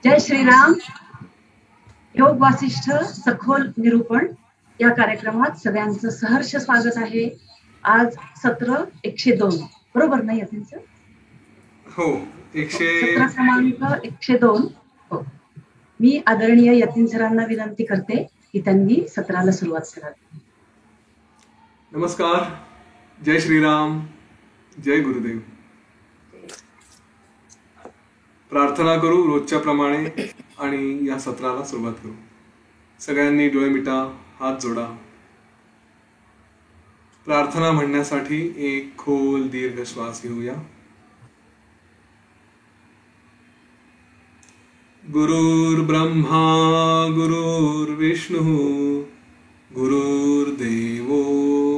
जय श्रीराम. योग वासिष्ठ सखोल निरूपण या कार्यक्रमात सगळ्यांचं सहर्ष स्वागत आहे. आज सत्र 102 बरोबर नाही त्यांचं? हो, सत्र क्रमांक 102. हो, मी आदरणीय यतीन सरांना विनंती करते की त्यांनी सत्राला सुरुवात करावी. नमस्कार, जय श्रीराम, जय गुरुदेव. प्रार्थना करू रोजच्या प्रमाणे आणि या सत्राला सुरुवात करू. सगळ्यांनी डोळे मिटा, हात जोडा. प्रार्थना म्हणण्यासाठी एक खोल दीर्घ श्वास घेऊया. गुरुर्ब्रह्मा गुरुर्विष्णु गुरुर्देवो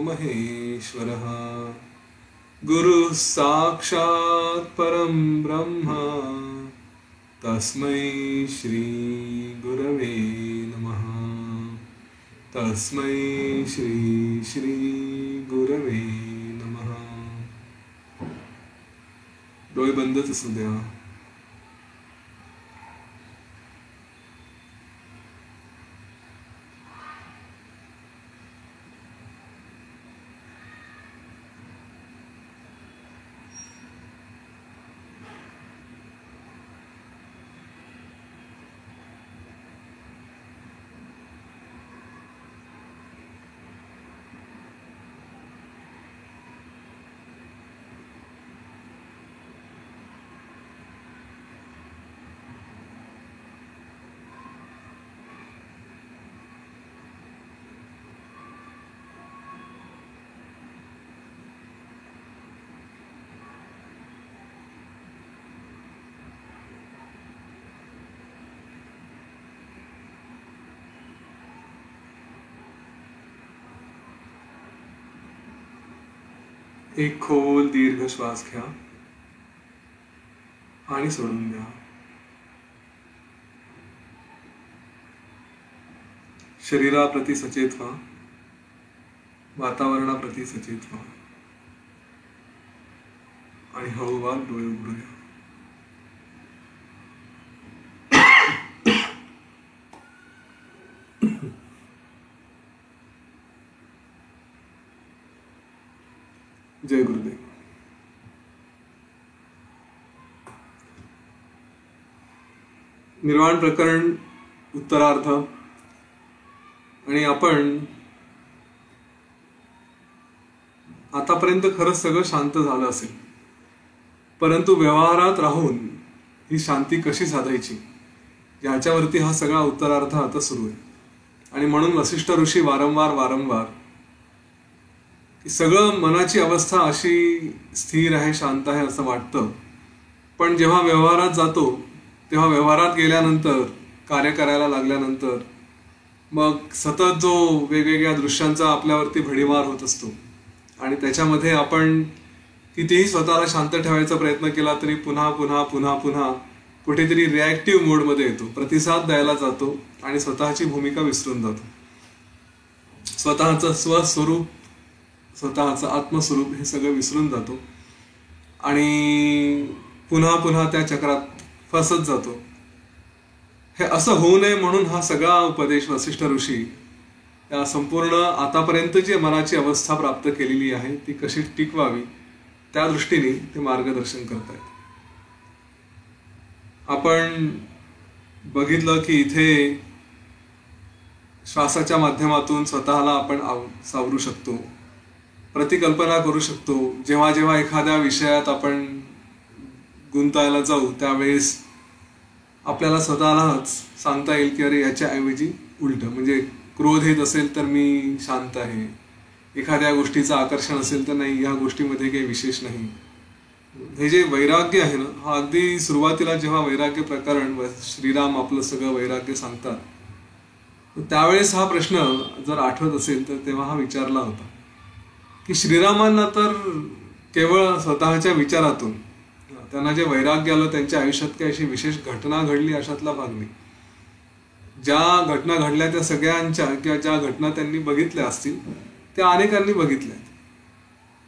महेश्वरः गुरुः साक्षात् परं ब्रह्म तस्मै श्री गुरवे नमः. तस्मै श्री श्री गुरवे नमः. डोळे बंदच असू द्या. एक खोल दीर्घ श्वास घ्या आणि सोडून द्या. शरीराप्रती सचेत व्हा, वातावरणाप्रती सचेत व्हा आणि हळूवार डोळे उघडूया. जय गुरुदेव. निर्वाण प्रकरण उत्तरार्ध. आणि आपण आतापर्यंत खरंच सगळं शांत झालं असेल, परंतु व्यवहारात राहून ही शांती कशी साधायची याच्यावरती हा सगळा उत्तरार्ध आता सुरू आहे. आणि म्हणून वसिष्ठ ऋषी वारंवार की सगळं मनाची अवस्था अशी स्थिर आहे, शांत आहे असं वाटतं, पण जेव्हा व्यवहारात जातो तेव्हा व्यवहारात गेल्यानंतर, कार्य करायला लागल्यानंतर मग सतत जो वेगवेगळ्या दृश्यांचा आपल्यावरती भडीमार होत असतो आणि त्याच्यामध्ये आपण कितीही स्वतःला शांत ठेवायचा प्रयत्न केला तरी पुन्हा पुन्हा पुन्हा पुन्हा कुठेतरी रिॲक्टिव्ह मोडमध्ये येतो, प्रतिसाद द्यायला जातो आणि स्वतःची भूमिका विसरून जातो. स्वतःचं स्वस्वरूप, स्वतःचं आत्मस्वरूप हे सगळं विसरून जातो आणि पुन्हा पुन्हा त्या चक्रात फसत जातो. हे असं होऊ नये म्हणून हा सगळा उपदेश वसिष्ठ ऋषी या संपूर्ण आतापर्यंत जी मनाची अवस्था प्राप्त केलेली आहे ती कशी टिकवावी त्या दृष्टीने ते मार्गदर्शन करतायत. आपण बघितलं की इथे श्वासाच्या माध्यमातून स्वतःला आपण सावरू शकतो, प्रतिकल्पना करू शकतो. जेव्हा जेव्हा एखाद्या विषयात आपण गुंतायला जाऊ त्यावेळेस आपल्याला स्वतःलाच सांगता येईल की अरे याच्याऐवजी उलट, म्हणजे क्रोध येत असेल तर मी शांत आहे, एखाद्या गोष्टीचं आकर्षण असेल तर नाही, या गोष्टीमध्ये काही विशेष नाही. हे जे वैराग्य आहे ना, हा अगदी सुरुवातीला जेव्हा वैराग्य प्रकरण श्रीराम आपलं सगळं वैराग्य सांगतात त्यावेळेस हा प्रश्न जर आठवत असेल तर तेव्हा हा विचारला होता की श्रीरामांना तर केवळ स्वतःच्या विचारातून त्यांना जे वैराग्य आलं त्यांच्या आयुष्यात काही अशी विशेष घटना घडली अशातला भाग नाही. ज्या घटना घडल्या त्या सगळ्यांच्या किंवा ज्या घटना त्यांनी बघितल्या असतील त्या अनेकांनी बघितल्या.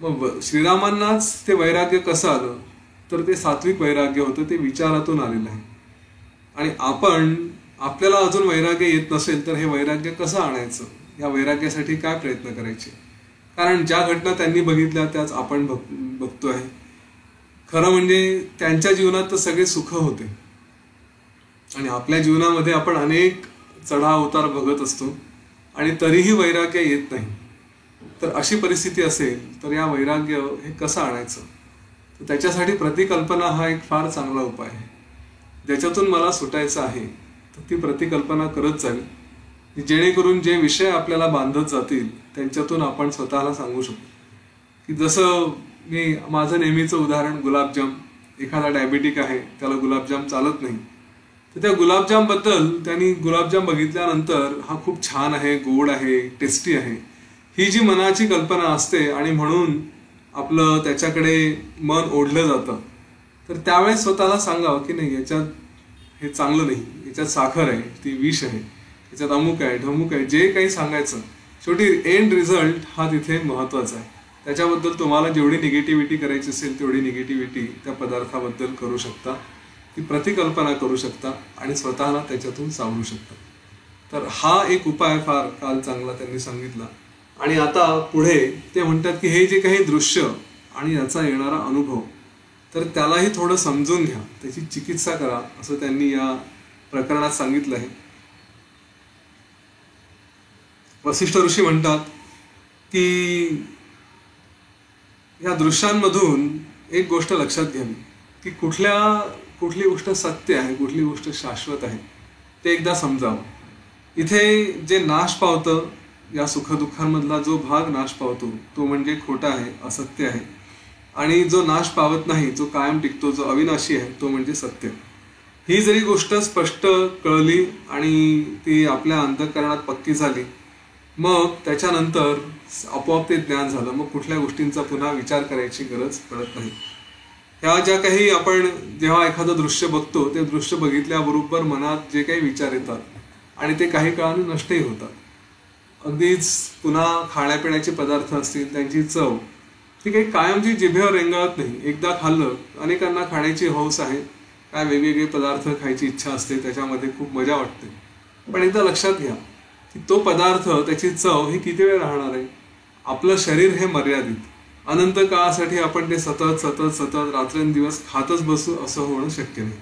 मग श्रीरामांनाच ते वैराग्य कसं आलं तर ते सात्विक वैराग्य होतं, ते विचारातून आलेलं आहे. आणि आपल्याला अजून वैराग्य येत नसेल तर हे वैराग्य कसं आणायचं, या वैराग्यासाठी काय प्रयत्न करायचे. कारण ज्या घटना त्यांनी बघितल्या त्याच आपण बघतोय. खरं म्हणजे त्यांच्या जीवनात तर सगळे सुख होते आणि आपल्या जीवनामध्ये आपण अनेक चढाव उतार बघत असतो आणि तरीही वैराग्य येत नाही. तर अशी परिस्थिती असेल तर या वैराग्य हे कसं आणायचं, तर त्याच्यासाठी प्रतिकल्पना हा एक फार चांगला उपाय आहे. ज्याच्यातून मला सुटायचं आहे तर ती प्रतिकल्पना करत जावी, जेणेकरून जे विषय आपल्याला बांधत जातील त्यांच्यातून आपण स्वतःला सांगू शकतो. की जसं मी माझं नेहमीचं उदाहरण गुलाबजाम, एखादा डायबिटिक आहे त्याला गुलाबजाम चालत नाही, तर त्या गुलाबजाम बद्दल त्यांनी गुलाबजाम बघितल्यानंतर हा खूप छान आहे, गोड आहे, टेस्टी आहे, ही जी मनाची कल्पना असते आणि म्हणून आपलं त्याच्याकडे मन ओढलं जातं. तर त्यावेळेस स्वतःला सांगावं की नाही, याच्यात हे चांगलं नाही, याच्यात साखर आहे, ती विष आहे, याच्यात अमुक आहे ढमुक आहे, जे काही सांगायचं. शेवटी एंड रिझल्ट हा तिथे महत्वाचा आहे. त्याच्याबद्दल तुम्हाला जेवढी निगेटिव्हिटी करायची असेल तेवढी निगेटिव्हिटी त्या पदार्थाबद्दल करू शकता, ती प्रतिकल्पना करू शकता आणि स्वतःला त्याच्यातून सावरू शकता. तर हा एक उपाय फार काल चांगला त्यांनी सांगितला. आणि आता पुढे ते म्हणतात की हे जे काही दृश्य आणि याचा येणारा अनुभव, तर त्यालाही थोडं समजून घ्या, त्याची चिकित्सा करा, असं त्यांनी या प्रकरणात सांगितलं आहे. वसिष्ठ ऋषी म्हणतात की या दृश्यांमधून एक गोष्ट लक्षात घ्यावी की कुठली गोष्ट सत्य आहे, कुठली गोष्ट शाश्वत आहे, ते एकदा समजावं. इथे जे नाश पावतं, या सुखदुःखांमधला जो भाग नाश पावतो तो म्हणजे खोटा आहे, असत्य आहे. आणि जो नाश पावत नाही, जो कायम टिकतो, जो अविनाशी आहे, तो म्हणजे सत्य. ही जरी गोष्ट स्पष्ट कळली आणि ती आपल्या अंतःकरणात पक्की झाली, मग त्याच्यानंतर आपोआप ते ज्ञान झालं. मग कुठल्या गोष्टींचा पुन्हा विचार करायची गरज पडत नाही. ह्या ज्या काही आपण जेव्हा एखादं दृश्य बघतो, ते दृश्य बघितल्याबरोबर मनात जे काही विचार येतात आणि ते काही काळाने नष्टही होतात. अगदीच पुन्हा खाण्यापिण्याचे पदार्थ असतील, त्यांची चव ती काही कायमची जिभेवर रेंगाळत नाही. एकदा खाल्लं, अनेकांना खाण्याची हौस आहे, काय वेगवेगळे पदार्थ खायची इच्छा असते, त्याच्यामध्ये खूप मजा वाटते. पण एकदा लक्षात घ्या की तो पदार्थ, त्याची चव ही किती वेळ राहणार आहे. आपलं शरीर हे मर्यादित, अनंत काळासाठी आपण ते सतत सतत सतत रात्रंदिवस खातच बसू असं होणं शक्य नाही.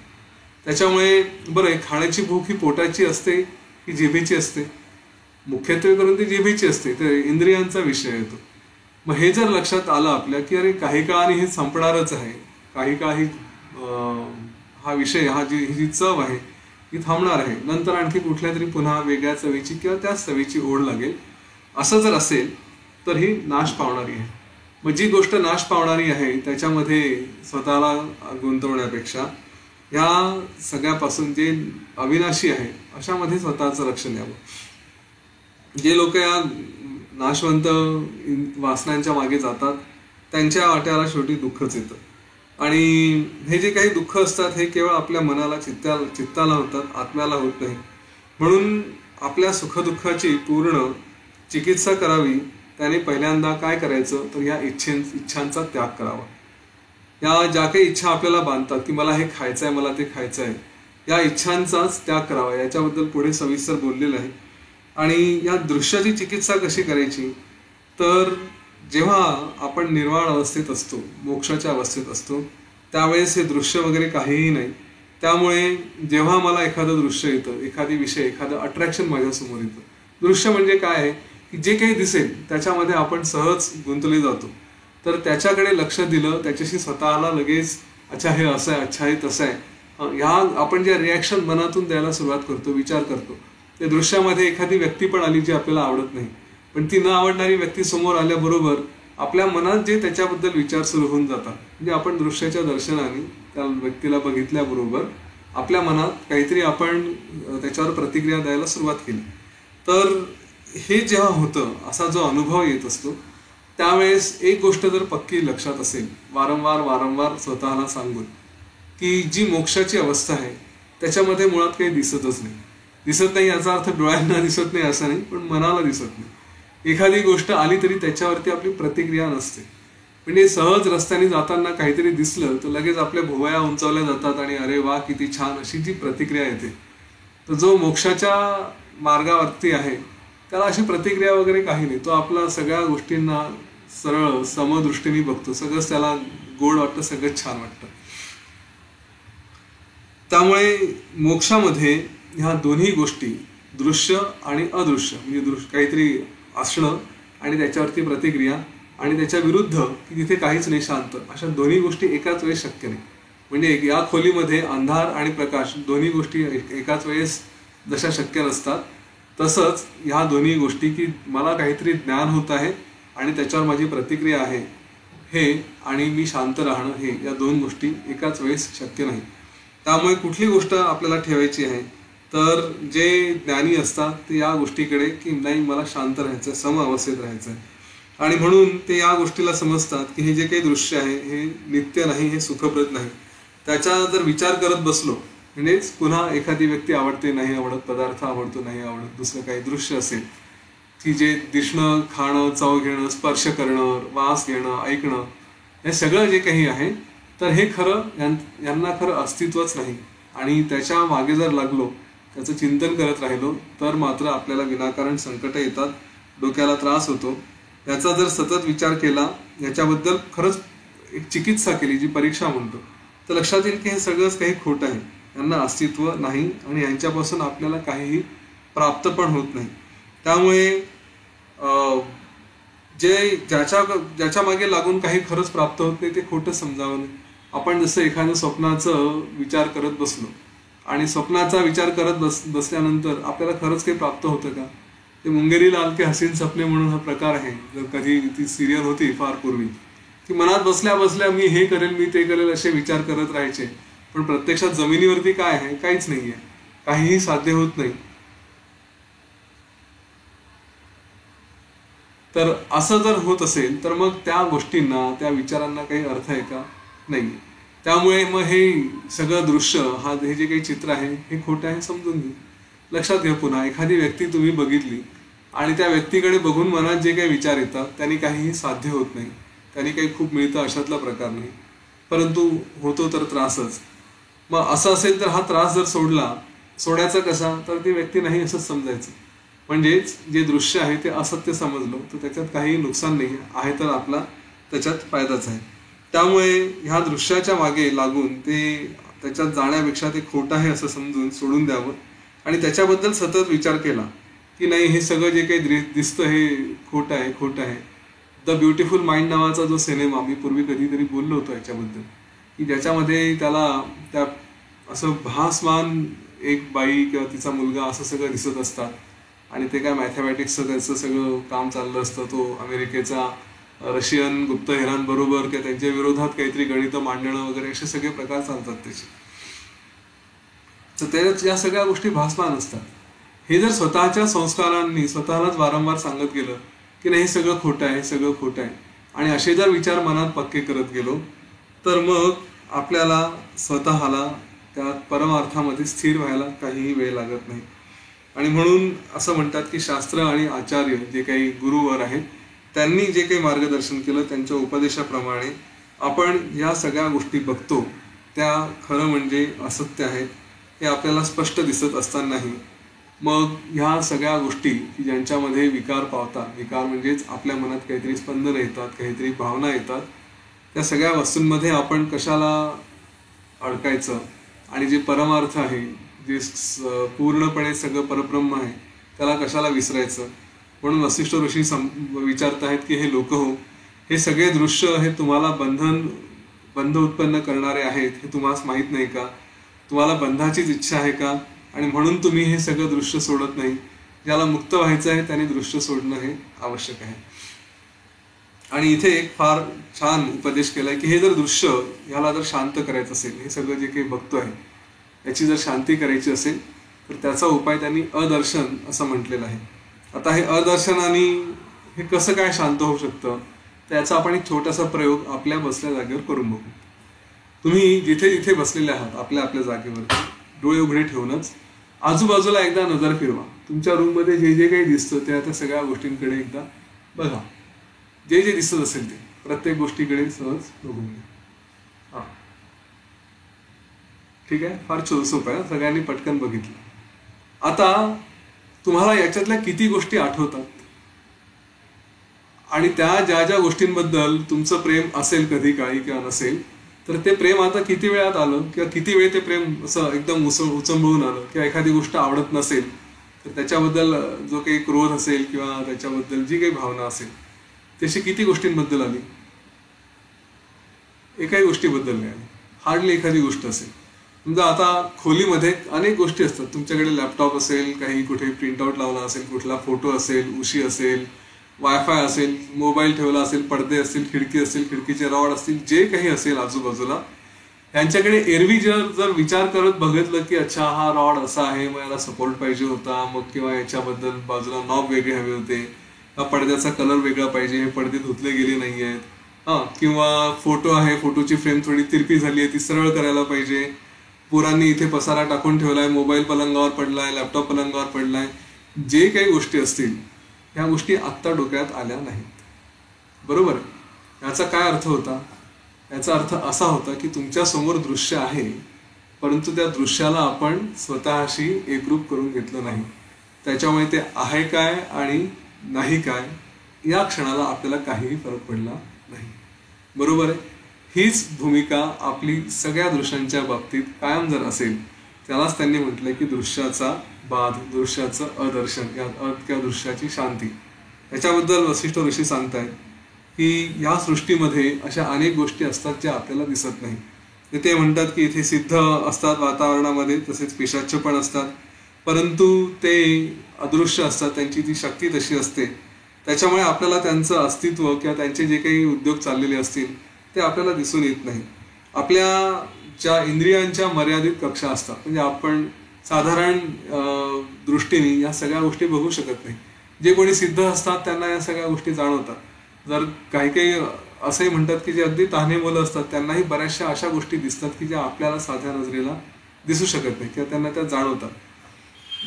त्याच्यामुळे बरं, खाण्याची भूक ही पोटाची असते की जिभेची असते? मुख्यत्वे करून ती जिभेची असते, तर इंद्रियांचा विषय येतो. मग हे जर लक्षात आलं आपल्या की अरे काही काळाने हे संपणारच आहे, काही काळ हा विषय, ही जी चव आहे ही थांबणार आहे, नंतर आणखी कुठल्या तरी पुन्हा वेगळ्या चवीची किंवा त्याच चवीची ओढ लागेल, असं जर असेल तर ही नाश पावणारी आहे. मग जी गोष्ट नाश पावणारी आहे त्याच्यामध्ये स्वतःला गुंतवण्यापेक्षा ह्या सगळ्यापासून जे अविनाशी आहे अशामध्ये स्वतःचं लक्ष द्यावं. जे लोक या नाशवंत वासनांच्या मागे जातात त्यांच्या वाट्याला शेवटी दुःखच येतं. आणि हे जे काही दुःख असतात हे केवळ आपल्या मनाला, चित्ताला होतात, आत्म्याला होत नाही. म्हणून आपल्या सुखदुःखाची पूर्ण चिकित्सा करावी. त्याने पहिल्यांदा काय करायचं तर या इच्छांचा त्याग करावा. या ज्या काही इच्छा आपल्याला बांधतात की मला हे खायचं आहे, मला ते खायचं आहे, या इच्छांचाच त्याग करावा. याच्याबद्दल पुढे सविस्तर बोललेलं आहे. आणि या दृश्याची चिकित्सा कशी करायची तर जेव्हा आपण निर्वाण अवस्थेत असतो, मोक्षाच्या अवस्थेत असतो, त्यावेळेस हे दृश्य वगैरे काहीही नाही. त्यामुळे जेव्हा मला एखादं दृश्य येतं, एखादी विषय, एखादं अट्रॅक्शन माझ्यासमोर येतं, दृश्य म्हणजे काय आहे की जे काही दिसेल त्याच्यामध्ये आपण सहज गुंतले जातो. तर त्याच्याकडे लक्ष दिलं, त्याच्याशी स्वतःला लगेच अच्छा हे असं आहे, अच्छा हे तसं आहे, ह्या आपण ज्या रिॲक्शन मनातून द्यायला सुरुवात करतो, विचार करतो, त्या दृश्यामध्ये एखादी व्यक्ती पण आली जी आपल्याला आवडत नाही, पण ती न आवडणारी व्यक्ती समोर आल्याबरोबर आपल्या मनात जे त्याच्याबद्दल विचार सुरू होऊन जातात, म्हणजे आपण दृश्याच्या दर्शनाने त्या व्यक्तीला बघितल्याबरोबर आपल्या मनात काहीतरी आपण त्याच्यावर प्रतिक्रिया द्यायला सुरुवात केली. तर हे जेव्हा होतं, असा जो अनुभव येत असतो, त्यावेळेस एक गोष्ट जर पक्की लक्षात असेल, वारंवार वारंवार स्वतःला सांगून की जी मोक्षाची अवस्था आहे त्याच्यामध्ये मुळात काही दिसतच नाही. दिसत नाही याचा अर्थ डोळ्यांना दिसत नाही असं नाही, पण मनाला दिसत नाही. एखादी गोष्ट आली तरी त्याच्यावरती आपली प्रतिक्रिया नसते. म्हणजे सहज रस्त्याने जाताना काहीतरी दिसलं तर लगेच आपल्या भुवया उंचावल्या जातात आणि अरे वा किती छान अशी जी प्रतिक्रिया येते. तर जो मोक्षाच्या मार्गावरती आहे त्याला अशी प्रतिक्रिया वगैरे काही नाही. तो आपला सगळ्या गोष्टींना सरळ समदृष्टीने बघतो. सगळंच त्याला गोड वाटतं, सगळंच छान वाटतं. त्यामुळे मोक्षामध्ये ह्या दोन्ही गोष्टी दृश्य आणि अदृश्य म्हणजे काहीतरी असणं आणि त्याच्यावरती प्रतिक्रिया आणि त्याच्या विरुद्ध की तिथे काहीच नाही शांत, अशा दोन्ही गोष्टी एकाच वेळेस शक्य नाही. म्हणजे या खोलीमध्ये अंधार आणि प्रकाश दोन्ही गोष्टी एकाच वेळेस जशा शक्य नसतात तसंच ह्या दोन्ही गोष्टी की मला काहीतरी ज्ञान होत आहे आणि त्याच्यावर माझी प्रतिक्रिया आहे हे आणि मी शांत राहणं हे या दोन गोष्टी एकाच वेळेस शक्य नाही. त्यामुळे कुठली गोष्ट आपल्याला ठेवायची आहे तर जे ज्ञानी असतात ते या गोष्टीकडे की नाही मला शांत राहायचं, सम अवस्थेत राहायचं आणि म्हणून ते या गोष्टीला समजतात की हे जे काही दृश्य आहे हे नित्य नाही, हे सुखप्रद नाही. त्याचा जर विचार करत बसलो म्हणजेच पुन्हा एखादी व्यक्ती आवडते नाही आवडत, पदार्थ आवडतो नाही आवडत, दुसरं काही दृश्य असेल की जे दिसणं, खाणं, चव घेणं, स्पर्श करणं, वास घेणं, ऐकणं हे सगळं जे काही आहे तर हे खरं यांना खरं अस्तित्वच नाही. आणि त्याच्या मागे जर लागलो, त्याचं चिंतन करत राहिलो तर मात्र आपल्याला विनाकारण संकट येतात, डोक्याला त्रास होतो. याचा जर सतत विचार केला, याच्याबद्दल खरंच एक चिकित्सा केली, जी परीक्षा म्हणतो, तर लक्षात येईल की हे सगळंच काही खोटं आहे, यांना अस्तित्व नाही आणि यांच्यापासून आपल्याला काहीही प्राप्त पण होत नाही. त्यामुळे ज्याच्या मागे लागून काही खरंच प्राप्त होत नाही ते खोटं समजावं नाही. आपण जसं एखाद्या स्वप्नाचं विचार करत बसलो आणि स्वप्नाचा विचार करत बसल्यानंतर आपल्याला खरंच काही प्राप्त होतं का? ते मुंगेरी लाल के हसीन सपने म्हणून हा प्रकार आहे. जर कधी ती सिरियल होती फार पूर्वी की मनात बसल्या बसल्या मी हे करेल, मी ते करेल असे विचार करत राहायचे, पण प्रत्यक्षात जमिनीवरती काय आहे? काहीच नाहीये, काहीही साध्य होत नाही. तर असं जर होत असेल तर मग त्या गोष्टींना, त्या विचारांना काही अर्थ आहे का? नाही. त्यामुळे मग हे सगळं दृश्य, हे जे काही चित्र आहे हे खोटं आहे समजून घे. लक्षात घ्या, पुन्हा एखादी व्यक्ती तुम्ही बघितली आणि त्या व्यक्तीकडे बघून मनात जे काही विचार येतात त्यांनी काहीही साध्य होत नाही, त्यांनी काही खूप मिळतं अशातला प्रकार नाही, परंतु होतो तर त्रासच. मग असं असेल तर हा त्रास जर सोडायचा कसा? तर ती व्यक्ती नाही असंच समजायचं. म्हणजेच जे दृश्य आहे ते असत्य समजलं तर त्याच्यात काही नुकसान नाही आहे, तर आपला त्याच्यात फायदाच आहे. त्यामुळे ह्या दृश्याच्या मागे लागून त्याच्यात जाण्यापेक्षा ते खोटं आहे असं समजून सोडून द्यावं आणि त्याच्याबद्दल सतत विचार केला की नाही हे सगळं जे काही दिसतं हे खोटं आहे. द ब्युटिफुल माइंड नावाचा जो सिनेमा, मी पूर्वी कधीतरी बोललो होतो याच्याबद्दल, की ज्याच्यामध्ये त्या असं भासमान एक बाई किंवा तिचा मुलगा असं सगळं दिसत असतात आणि ते काय मॅथमॅटिक्सचं त्याचं सगळं काम चाललं असतं. तो अमेरिकेचा रशियन गुप्तहेरांबरोबर किंवा त्यांच्या विरोधात काहीतरी गणितं मांडणं वगैरे असे सगळे प्रकार चालतात त्याचे. तर या सगळ्या गोष्टी भासमान असतात. हे जर स्वतःच्या संस्कारांनी स्वतःलाच वारंवार सांगत गेलं की नाही हे सगळं खोटं आहे, सगळं खोटं आहे, आणि असे जर विचार मनात पक्के करत गेलो तर मग आपल्याला स्वतःला त्या परमार्थामध्ये स्थिर व्हायला काहीही वेळ लागत नाही. आणि म्हणून असं म्हणतात की शास्त्र आणि आचार्य जे काही गुरुवर आहेत त्यांनी जे काही मार्गदर्शन केलं त्यांच्या उपदेशाप्रमाणे आपण या सगळ्या गोष्टी बघतो त्या खरं म्हणजे असत्य आहेत हे आपल्याला स्पष्ट दिसत असतानाही मग ह्या सगळ्या गोष्टी की ज्यांच्यामध्ये विकार पावतात, विकार म्हणजेच आपल्या मनात काहीतरी स्पंदन येतात, काहीतरी भावना येतात, त्या सगळ्या वस्तूंमध्ये आपण कशाला अडकायचं आणि जे परमार्थ आहे, जे पूर्णपणे सगळं परब्रह्म आहे, त्याला कशाला विसरायचं. म्हणून वसिष्ठ ऋषी विचारतायत की हे लोक हो, हे सगळे दृश्य हे तुम्हाला बंध उत्पन्न करणारे आहेत हे तुम्हाला माहीत नाही का? तुम्हाला बंधाचीच इच्छा आहे का? आणि म्हणून तुम्ही हे सगळं दृश्य सोडत नाही. ज्याला मुक्त व्हायचं आहे त्याने दृश्य सोडणं हे आवश्यक आहे. आणि इथे एक फार छान उपदेश केलाय की हे जर दृश्य ह्याला जर शांत करायचं असेल, हे सगळं जे काही बघतोय याची जर शांती करायची असेल तर त्याचा उपाय त्यांनी अदर्शन असं म्हटलेलं आहे. आता हे अदर्शनाने हे कसं काय शांत होऊ शकतं त्याचा आपण एक छोटासा प्रयोग आपल्या बसल्या जागेवर करून बघू. तुम्ही जिथे जिथे बसलेले आहात आपल्या आपल्या जागेवर डोळे उघडे ठेवूनच आजूबाजूला एकदा नजर फिरवा. तुमच्या रूममध्ये जे जे काही दिसतं त्या सगळ्या गोष्टींकडे एकदा बघा, जे जे दिसत असेल ते. प्रत्येक गोष्टीकडे सहज बघून घ्या. हा, ठीक आहे. फार सोपं आहे, सगळ्यांनी पटकन बघितलं. आता तुम्हाला याच्यातल्या किती गोष्टी आठवतात आणि त्या ज्या ज्या गोष्टींबद्दल तुमचं प्रेम असेल कधी काळी किंवा नसेल, तर ते प्रेम आता किती वेळात आलं किंवा किती वेळ ते प्रेम असं एकदम उचंबळून आलं, किंवा एखादी गोष्ट आवडत नसेल तर त्याच्याबद्दल जो काही क्रोध असेल किंवा त्याच्याबद्दल जी काही भावना असेल तशी किती गोष्टींबद्दल आली? एकाही गोष्टीबद्दल नाही आली. हार्डली एखादी गोष्ट असेल. समजा आता खोलीमध्ये अनेक गोष्टी असतात. तुमच्याकडे लॅपटॉप असेल, काही कुठे प्रिंटआउट लावला असेल, कुठला फोटो असेल, उशी असेल, वायफाय असेल, मोबाईल ठेवला असेल, पडदे असतील, खिडकी असेल, खिडकीचे रॉड असतील, जे काही असेल आजूबाजूला, यांच्याकडे एरवी जर विचार करत बघितलं की अच्छा हा रॉड असा आहे, मग याला सपोर्ट पाहिजे होता, मग किंवा याच्याबद्दल बाजूला नॉब वेगळे हवे होते, हा पडद्याचा कलर वेगळा पाहिजे, हे पडदे धुतले गेले नाही आहेत, किंवा फोटो आहे, फोटोची फ्रेम थोडी तिरपी झाली आहे, ती सरळ करायला पाहिजे, पोरांनी इथे पसारा टाकून ठेवलाय, मोबाईल पलंगावर पडलाय, लॅपटॉप पलंगावर पडलाय, जे काही गोष्टी असतील ह्या गोष्टी आत्ता डोक्यात आल्या नाहीत. बरोबर. याचा काय अर्थ होता? याचा अर्थ असा होता की तुमच्या समोर दृश्य आहे, परंतु त्या दृश्याला आपण स्वतःशी एकरूप करून घेतलं नाही. त्याच्यामुळे ते आहे काय आणि नाही काय या क्षणाला आपल्याला काहीही फरक पडला नाही. बरोबर आहे. हीच भूमिका आपली सगळ्या दृश्यांच्या बाबतीत कायम जर असेल, त्यालाच त्यांनी म्हटलंय की दृश्याचा बाध, दृश्याचं अदर्शन किंवा दृश्याची शांती. याच्याबद्दल वसिष्ठ ऋषी सांगतायत की या सृष्टीमध्ये अशा अनेक गोष्टी असतात ज्या आपल्याला दिसत नाही. ते म्हणतात की इथे सिद्ध असतात वातावरणामध्ये, तसेच पिशाच्य पण असतात, परंतु ते अदृश्य असतात, त्यांची ती शक्ती तशी असते. त्याच्यामुळे आपल्याला त्यांचं अस्तित्व किंवा त्यांचे जे काही उद्योग चाललेले असतील ते आपल्याला दिसून येत नाही. आपल्या ज्या इंद्रियांच्या मर्यादित कक्षा असतात, म्हणजे आपण साधारण दृष्टीने या सगळ्या गोष्टी बघू शकत नाही. जे कोणी सिद्ध असतात त्यांना या सगळ्या गोष्टी जाणवतात. जर काही काही असंही म्हणतात की जे अगदी तान्हे मुलं असतात त्यांनाही बऱ्याचशा अशा गोष्टी दिसतात की ज्या आपल्याला साध्या नजरेला दिसू शकत नाही किंवा त्यांना त्या जाणवतात.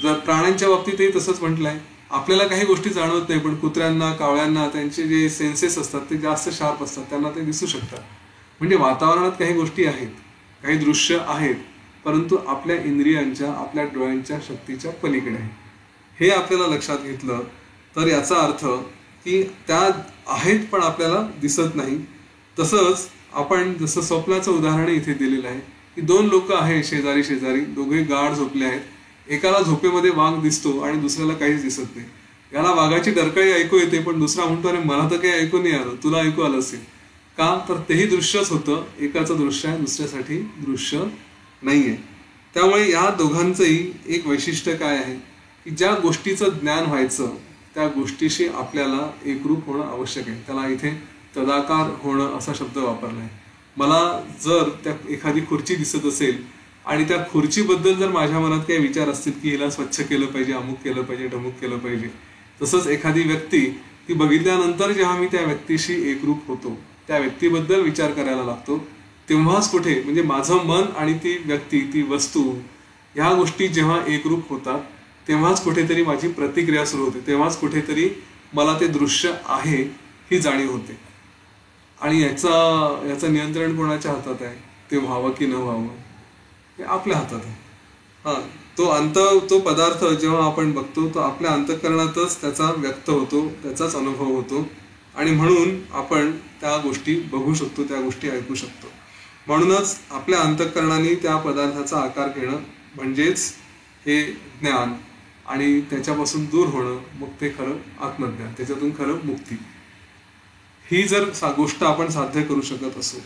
जर प्राण्यांच्या बाबतीतही तसंच म्हटलंय, आपल्याला काही गोष्टी जाणवत नाही, पण कुत्र्यांना, कावळ्यांना त्यांचे जे सेन्सेस असतात ते जास्त शार्प असतात, त्यांना ते दिसू शकतात. म्हणजे वातावरणात काही गोष्टी आहेत, काही दृश्य आहेत, परंतु आपल्या इंद्रियांच्या, आपल्या डोळ्यांच्या शक्तीच्या पलीकडे आहे. हे आपल्याला लक्षात घेतलं तर याचा अर्थ की त्या आहेत पण आपल्याला दिसत नाही. तसंच आपण जसं स्वप्नाचं उदाहरण इथे दिलेलं आहे की दोन लोक आहेत शेजारी शेजारी, दोघे गाढ झोपले आहेत. एकाला झोपेमध्ये वाघ दिसतो आणि दुसऱ्याला काहीच दिसत नाही. याला वाघाची डरकाळी ऐकू येते, पण दुसरा म्हणतो अरे मला तर काही ऐकू नाही आलं, तुला ऐकू आलं असेल का? तर तेही दृश्यच होतं. एकाचं दृश्य आहे, दुसऱ्यासाठी दृश्य नाहीये. त्यामुळे या दोघांचंही एक वैशिष्ट्य काय आहे की ज्या गोष्टीचं ज्ञान व्हायचं त्या गोष्टीशी आपल्याला एकरूप होणं आवश्यक आहे. त्याला इथे तदाकार होणं असा शब्द वापरला आहे. मला जर त्या एखादी खुर्ची दिसत असेल आणि त्या खुर्चीबद्दल जर माझ्या मनात काही विचार असतील की हिला स्वच्छ केलं पाहिजे, अमुक केलं पाहिजे, ढमुक केलं पाहिजे, तसंच एखादी व्यक्ती ती बघितल्यानंतर जेव्हा मी त्या व्यक्तीशी एकरूप होतो, त्या व्यक्तीबद्दल विचार करायला लागतो, तेव्हाच कुठे म्हणजे माझं मन आणि ती व्यक्ती, ती वस्तू, ह्या गोष्टी जेव्हा एकरूप होतात तेव्हाच कुठेतरी माझी प्रतिक्रिया सुरू होते, तेव्हाच कुठेतरी मला ते दृश्य आहे ही जाणीव होते. आणि याचं नियंत्रण कोणाच्या हातात आहे? ते व्हावं की न व्हावं हे आपल्या हातात आहे. तो पदार्थ जेव्हा आपण बघतो तो आपल्या अंतःकरणातच त्याचा व्यक्त होतो, त्याचाच अनुभव होतो, आणि म्हणून आपण त्या गोष्टी बघू शकतो, त्या गोष्टी ऐकू शकतो. म्हणूनच आपल्या अंतःकरणाने त्या पदार्थाचा आकार घेणं म्हणजेच हे ज्ञान, आणि त्याच्यापासून दूर होणं, मग ते खरं आत्मज्ञान, त्याच्यातून खरं मुक्ती. ही जर गोष्ट आपण साध्य करू शकत असू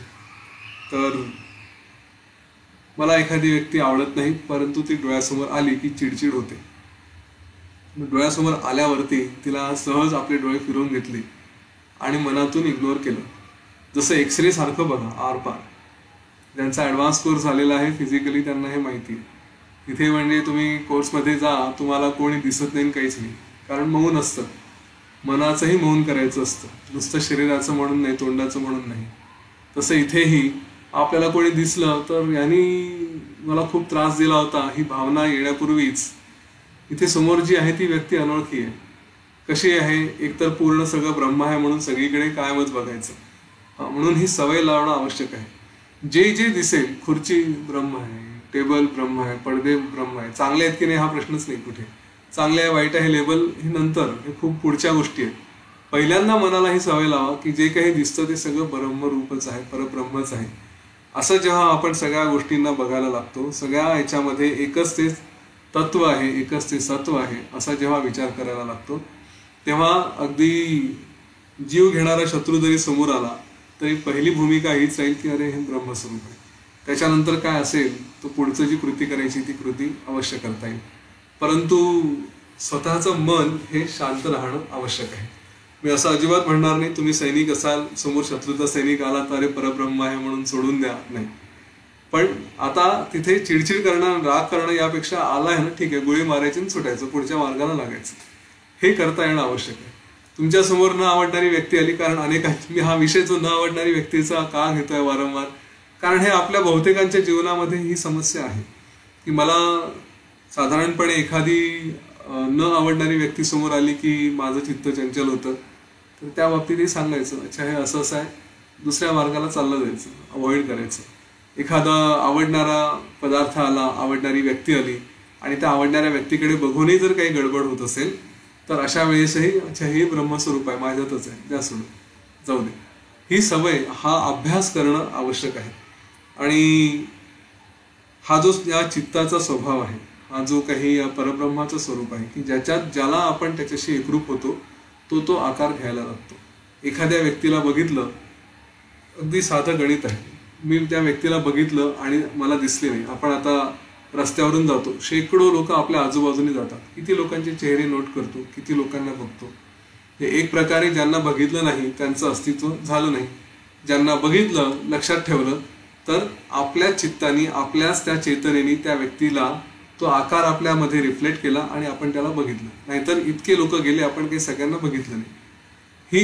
तर मला एखादी व्यक्ती आवडत नाही, परंतु ती डोळ्यासमोर आली की चिडचिड होते. डोळ्यासमोर आल्यावरती तिला सहज आपले डोळे फिरवून घेतले आणि मनातून इग्नोर केलं. जसं एक्सरे सारखं बघा, आरपार. ज्यांचा ॲडव्हान्स कोर्स झालेला आहे फिजिकली त्यांना हे माहिती आहे. तिथे म्हणजे तुम्ही कोर्समध्ये जा, तुम्हाला कोणी दिसत नाही, काहीच नाही, कारण मौन असतं. मनाचंही मौन करायचं असतं, नुसतं शरीराचं म्हणून नाही, तोंडाचं म्हणून नाही. तसं इथेही आपल्याला कोणी दिसलं तर यांनी मला खूप त्रास दिला होता ही भावना येण्यापूर्वीच इथे समोर जी आहे ती व्यक्ती अनोळखी आहे. कशी आहे? एकतर पूर्ण सगळं ब्रह्म आहे म्हणून सगळीकडे कायमच बघायचं, म्हणून ही सवय लावणं आवश्यक आहे. जे जे दिसेल, खुर्ची ब्रह्म आहे, टेबल ब्रह्म आहे, पडदे ब्रह्म आहे, चांगले आहेत की नाही हा प्रश्नच नाही कुठे. चांगले आहे वाईट आहे लेबल हे नंतर, हे खूप पुढच्या गोष्टी आहेत. पहिल्यांदा मनाला ही सवय लावा की जे काही दिसतं ते सगळं ब्रह्मरूपच आहे, परब्रह्मच आहे. असं जेव्हा आपण सगळ्या गोष्टींना बघायला लागतो, सगळ्या ह्याच्यामध्ये एकच ते तत्व आहे, एकच ते सत्व आहे असा जेव्हा विचार करायला लागतो, तेव्हा अगदी जीव घेणारा शत्रू जरी समोर आला तरी पहिली भूमिका हीच राहील की अरे हे ब्रह्मस्वरूप आहे. त्याच्यानंतर काय असेल तो पुढचं जी कृती करायची ती कृती अवश्य करता येईल. परंतु स्वतःचं मन हे शांत राहणं आवश्यक आहे. मी असं अजिबात म्हणणार नाही तुम्ही सैनिक असाल, समोर शत्रूचा सैनिक आला तर अरे परब्रह्म आहे म्हणून सोडून द्या, नाही. पण आता तिथे चिडचिड करणं, राग करणं यापेक्षा आलाय ना ठीक आहे, गोळी मारायची आणि सुटायचं, पुढच्या मार्गाला लागायचं, हे करता येणं आवश्यक आहे. तुमच्या समोर न आवडणारी व्यक्ती आली, कारण मी हा विषय जो न आवडणारी व्यक्तीचा का घेतोय वारंवार, कारण हे आपल्या बहुतेकांच्या जीवनामध्ये ही समस्या आहे की मला साधारणपणे एखादी न आवडणारी व्यक्ती समोर आली की माझं चित्त चंचल होतं, तर त्या बाबतीतही सांगायचं अच्छा हे असं असं आहे, दुसऱ्या मार्गाला चाललं जायचं, अवॉइड करायचं. एखादा आवडणारा पदार्थ आला, आवडणारी व्यक्ती आली आणि त्या आवडणाऱ्या व्यक्तीकडे बघूनही जर काही गडबड होत असेल तर अशा वेळेसही अच्छा हे ब्रह्मस्वरूप आहे, माझ्यातच आहे, द्या सोडून, जाऊ दे. ही सवय, हा अभ्यास करणं आवश्यक आहे. आणि हा जो या चित्ताचा स्वभाव आहे, हा जो काही या परब्रह्माचं स्वरूप आहे की ज्याला आपण त्याच्याशी एकरूप होतो तो आकार घ्यायला लागतो. एखाद्या व्यक्तीला बघितलं, अगदी साधं गणित आहे, मी त्या व्यक्तीला बघितलं आणि मला दिसले नाही. आपण आता रस्त्यावरून जातो, शेकडो लोक आपल्या आजूबाजूने जातात, किती लोकांचे चेहरे नोट करतो, किती लोकांना बघतो. हे एक प्रकारे ज्यांना बघितलं नाही त्यांचं अस्तित्व झालं नाही, ज्यांना बघितलं, लक्षात ठेवलं, तर आपल्या चित्तानी, आपल्याच त्या चेतनेनी त्या व्यक्तीला तो आकार आपल्यामध्ये रिफ्लेक्ट केला आणि आपण त्याला बघितलं. नाहीतर इतके लोक गेले, आपण काही सगळ्यांना बघितलं नाही. ही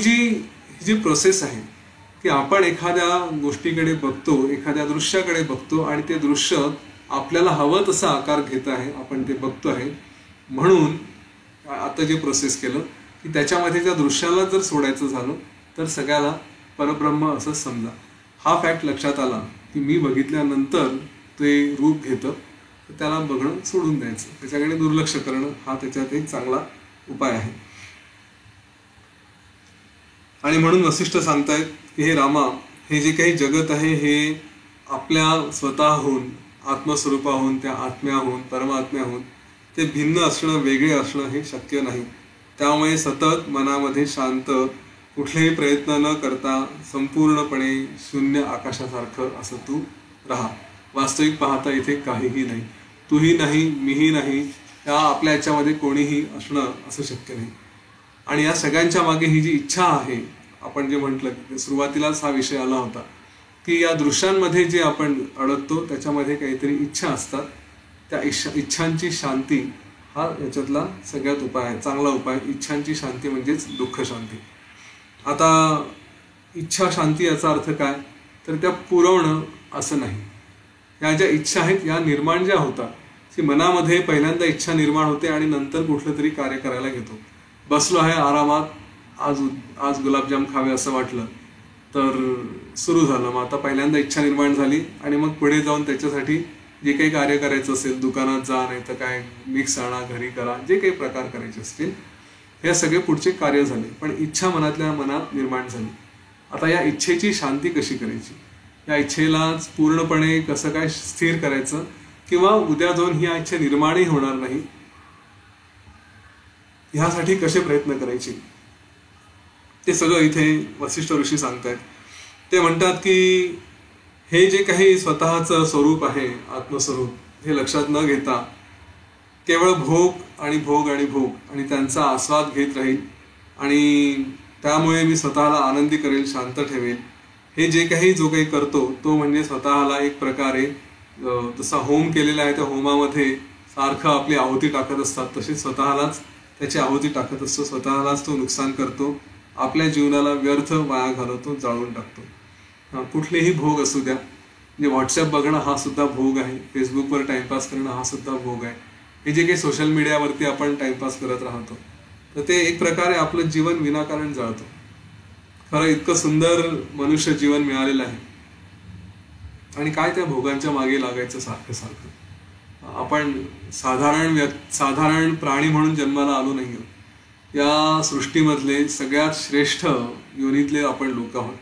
जी प्रोसेस आहे की आपण एखाद्या गोष्टीकडे बघतो, एखाद्या दृश्याकडे बघतो आणि ते दृश्य आपल्याला हवं तसा आकार घेत आहे, आपण ते बघतो आहे. म्हणून आता जे प्रोसेस केलं की त्याच्यामध्ये त्या दृश्याला जर सोडायचं झालं तर सगळ्याला परब्रह्म असं समजा. हा फॅक्ट लक्षात आला की मी बघितल्यानंतर ते रूप घेतं, तर त्याला बघणं सोडून द्यायचं, त्याच्याकडे दुर्लक्ष करणं हा त्याच्यात एक चांगला उपाय आहे. आणि म्हणून वसिष्ठ सांगतायत की हे रामा, हे जे काही जगत आहे हे आपल्या स्वतःहून, आत्मस्वरूपाहून, त्या आत्म्याहून, परमात्म्याहून ते भिन्न असणं, वेगळे असणं हे शक्य नाही. त्यामुळे सतत मनामध्ये शांत, कुठलेही प्रयत्न न करता संपूर्णपणे शून्य आकाशासारखं असं तू राहा. वास्तविक पाहता इथे काहीही नाही, तूही नाही, मीही नाही, या आपल्या याच्यामध्ये कोणीही असणं असं शक्य नाही. आणि या सगळ्यांच्या मागे ही जी इच्छा आहे, आपण जे म्हटलं सुरुवातीलाच हा विषय आला होता की या दृश्यांमध्ये जे आपण अडकतो त्याच्यामध्ये काहीतरी इच्छा असतात, त्या इच्छांची शांती हा याच्यातला सगळ्यात उपाय आहे, चांगला उपाय. इच्छांची शांती म्हणजेच दुःख शांती. आता इच्छा शांती याचा अर्थ काय, तर त्या पुरवणं असं नाही. या ज्या इच्छा आहेत या निर्माण ज्या होतात, की मनामध्ये पहिल्यांदा इच्छा निर्माण होते आणि नंतर कुठलं तरी कार्य करायला घेतो. बसलो आहे आरामात, आज गुलाबजाम खावे असं वाटलं तर सुरू झालं. मग आता पहिल्यांदा इच्छा निर्माण झाली आणि मग पुढे जाऊन त्याच्यासाठी जे काही कार्य करायचं असेल, दुकानात जा, नाही तर काय मिक्स आणा, घरी करा, जे काही प्रकार करायचे असतील हे सगळे पुढचे कार्य झाले. पण इच्छा मनात निर्माण झाली. आता या इच्छेची शांती कशी करायची, या इच्छेला पूर्णपणे कसं काय स्थिर करायचं, किंवा उद्या जाऊन ही इच्छा निर्माणही होणार नाही ह्यासाठी कसे प्रयत्न करायचे, ते सगळं इथे वसिष्ठ ऋषी सांगतायत. ते म्हणतात की हे जे काही स्वतःचं स्वरूप आहे, आत्मस्वरूप, हे लक्षात न घेता केवळ भोग आणि भोग आणि भोग आणि त्यांचा आस्वाद घेत राहील आणि त्यामुळे मी स्वतःला आनंदी करेल, शांत ठेवेल, हे जे काही जो काही करतो तो म्हणजे स्वतःला एक प्रकारे जसा होम केलेला आहे, त्या होमामध्ये सारखं आपली आहुती टाकत असतात, तसे स्वतःलाच त्याची आहुती टाकत असतो, स्वतःलाच तो नुकसान करतो, आपल्या जीवनाला व्यर्थ वाया घालवतो, जाळून टाकतो. कुठलेही भोग असू द्या, म्हणजे व्हॉट्सअप बघणं हा सुद्धा भोग आहे, फेसबुकवर टाइमपास करणं हा सुद्धा भोग आहे, हे जे काही सोशल मीडियावरती आपण टाइमपास करत राहतो तर ते एक प्रकारे आपलं जीवन विनाकारण जाळतो. खरं इतकं सुंदर मनुष्य जीवन मिळालेलं आहे, आणि काय त्या भोगांच्या मागे लागायचं सारखं सारखं. आपण साधारण प्राणी म्हणून जन्माला आलो नाही आहोत. या सृष्टीमधले सगळ्यात श्रेष्ठ योनीतले आपण लोक आहोत,